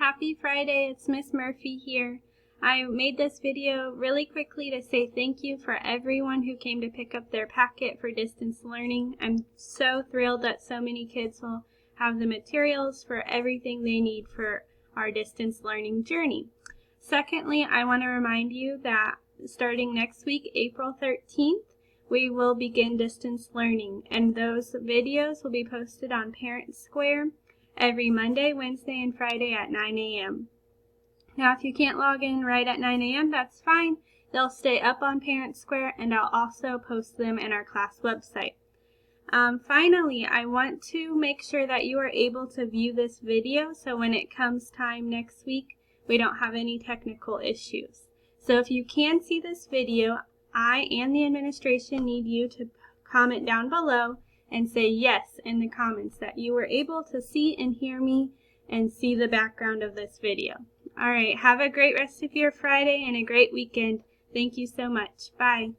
Happy Friday, it's Miss Murphy here. I made this video really quickly to say thank you for everyone who came to pick up their packet for distance learning. I'm so thrilled that so many kids will have the materials for everything they need for our distance learning journey. Secondly, I want to remind you that starting next week, April 13th, we will begin distance learning, and those videos will be posted on Parent Square every Monday, Wednesday, and Friday at 9 a.m. Now, if you can't log in right at 9 a.m., that's fine. They'll stay up on Parent Square, and I'll also post them in our class website. Finally, I want to make sure that you are able to view this video so when it comes time next week, we don't have any technical issues. So if you can see this video, I and the administration need you to comment down below and say yes in the comments that you were able to see and hear me and see the background of this video. All right, have a great rest of your Friday and a great weekend. Thank you so much. Bye.